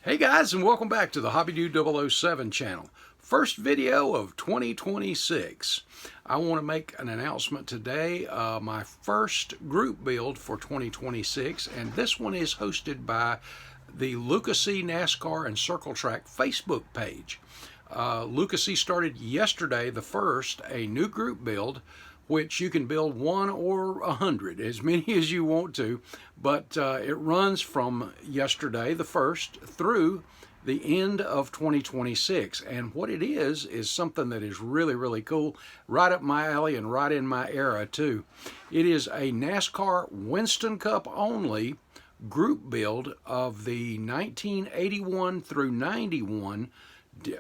Hey guys, and welcome back to the Hobby Dude 007 channel. First video of 2026. I want to make an announcement today. My first group build for 2026, and this one is hosted by the Lucasy NASCAR and Circle Track Facebook page. Lucasy started yesterday, the first, a new group build, which you can build 1 or 100, as many as you want to, but it runs from yesterday, the 1st, through the end of 2026. And what it is something that is really, really cool, right up my alley and right in my era too. It is a NASCAR Winston Cup only group build of the 1981 through 91,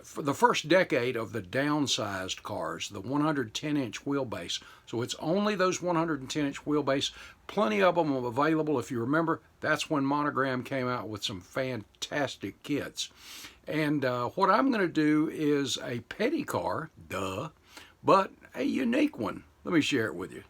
for the first decade of the downsized cars, the 110-inch wheelbase. So it's only those 110-inch wheelbase. Plenty of them available. If you remember, that's when Monogram came out with some fantastic kits. And what I'm going to do is a petty car, duh, but a unique one. Let me share it with you.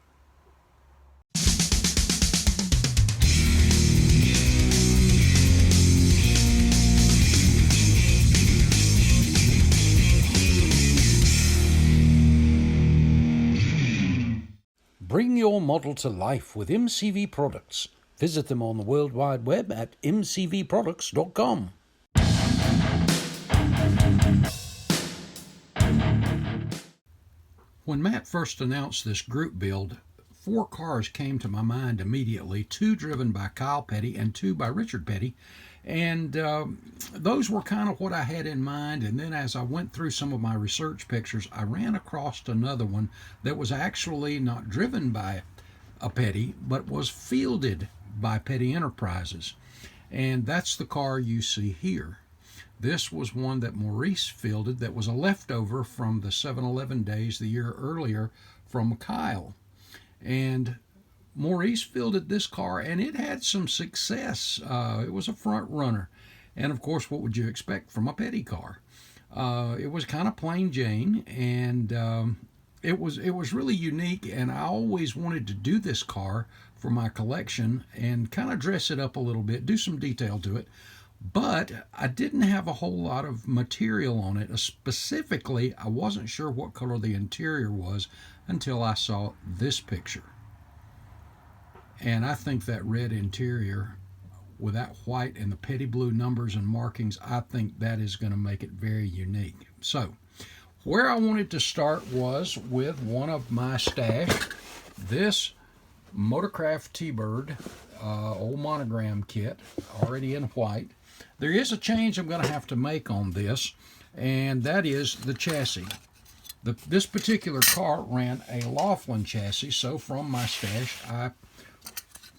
Bring your model to life with MCV products. Visit them on the World Wide Web at mcvproducts.com. When Matt first announced this group build, 4 cars came to my mind immediately, 2 driven by Kyle Petty and 2 by Richard Petty. And those were kind of what I had in mind. And then as I went through some of my research pictures, I ran across another one that was actually not driven by a Petty, but was fielded by Petty Enterprises. And that's the car you see here. This was one that Maurice fielded that was a leftover from the 7-Eleven days the year earlier from Kyle. And Maurice fielded this car, and it had some success. It was a front runner. And, of course, what would you expect from a Petty car? It was kind of plain Jane, and it was really unique, and I always wanted to do this car for my collection and kind of dress it up a little bit, do some detail to it. But I didn't have a whole lot of material on it. Specifically, I wasn't sure what color the interior was until I saw this picture. And I think that red interior with that white and the Petty blue numbers and markings, I think that is going to make it very unique. So, where I wanted to start was with one of my stash, this Motorcraft T-Bird old Monogram kit, already in white. There is a change I'm going to have to make on this, and that is the chassis. This particular car ran a Laughlin chassis, so from my stash I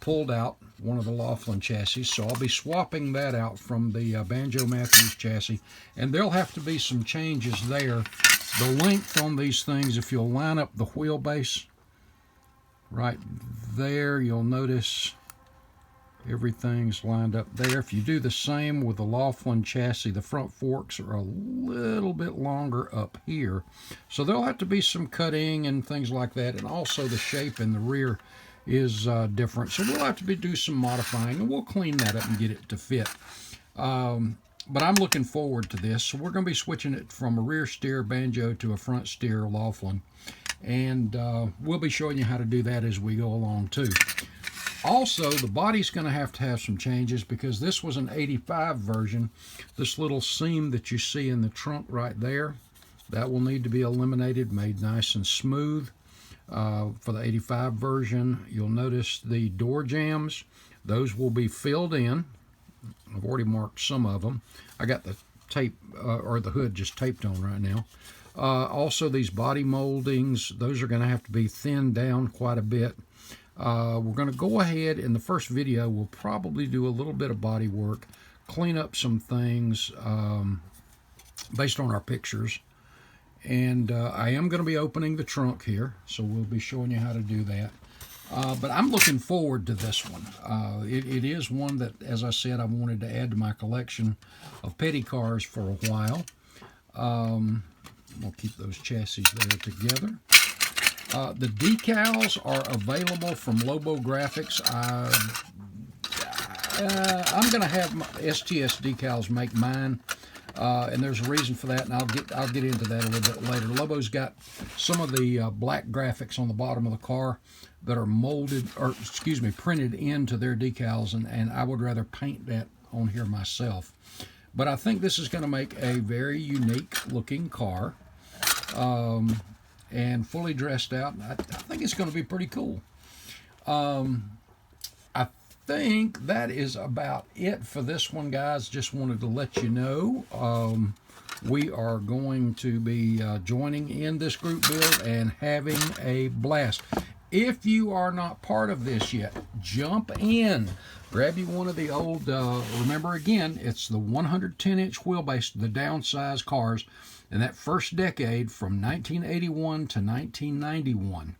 pulled out one of the Laughlin chassis, so I'll be swapping that out from the Banjo Matthews chassis, and there'll have to be some changes there. The length on these things, if you'll line up the wheelbase right there, you'll notice everything's lined up there. If you do the same with the Laughlin chassis, the front forks are a little bit longer up here, so there'll have to be some cutting and things like that, and also the shape in the rear is different, so we'll have to do some modifying, and we'll clean that up and get it to fit. But I'm looking forward to this. So we're going to be switching it from a rear steer Banjo to a front steer Laughlin, and we'll be showing you how to do that as we go along too. Also, the body's going to have some changes because this was an 85 version. This little seam that you see in the trunk right there, that will need to be eliminated, made nice and smooth. For the 85 version, you'll notice the door jambs. Those will be filled in. I've already marked some of them. I got the tape, or the hood just taped on right now. Also, these body moldings, those are going to have to be thinned down quite a bit. We're going to go ahead, in the first video, we'll probably do a little bit of body work, clean up some things based on our pictures. And I am going to be opening the trunk here, so we'll be showing you how to do that. But I'm looking forward to this one. It is one that, as I said, I wanted to add to my collection of Petty cars for a while. We'll keep those chassis there together. The decals are available from Lobo Graphics. I'm going to have my STS decals make mine, and there's a reason for that, and I'll get into that a little bit later. Lobo's got some of the black graphics on the bottom of the car that are printed into their decals, and I would rather paint that on here myself. But I think this is going to make a very unique looking car, and fully dressed out. I think it's going to be pretty cool. I think that is about it for this one, guys. Just wanted to let you know we are going to be joining in this group build and having a blast. If you are not part of this yet, jump in. Grab you one of the old, remember again, it's the 110-inch wheelbase, the downsized cars in that first decade from 1981 to 1991.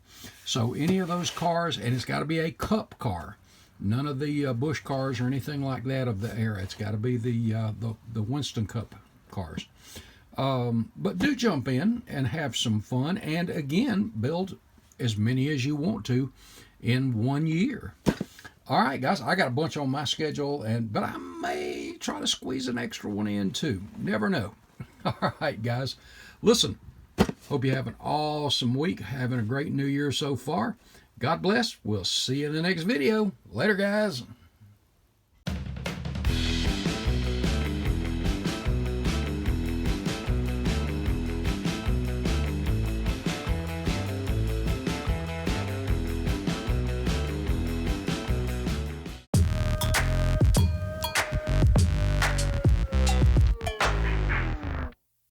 So any of those cars, and it's got to be a Cup car. None of the Bush cars or anything like that of the era. It's got to be the Winston Cup cars. But do jump in and have some fun, and again, build as many as you want to in 1 year. All right, guys, I got a bunch on my schedule, but I may try to squeeze an extra one in too. Never know. All right, guys, listen, hope you have an awesome week, having a great new year so far. God bless. We'll see you in the next video. Later, guys.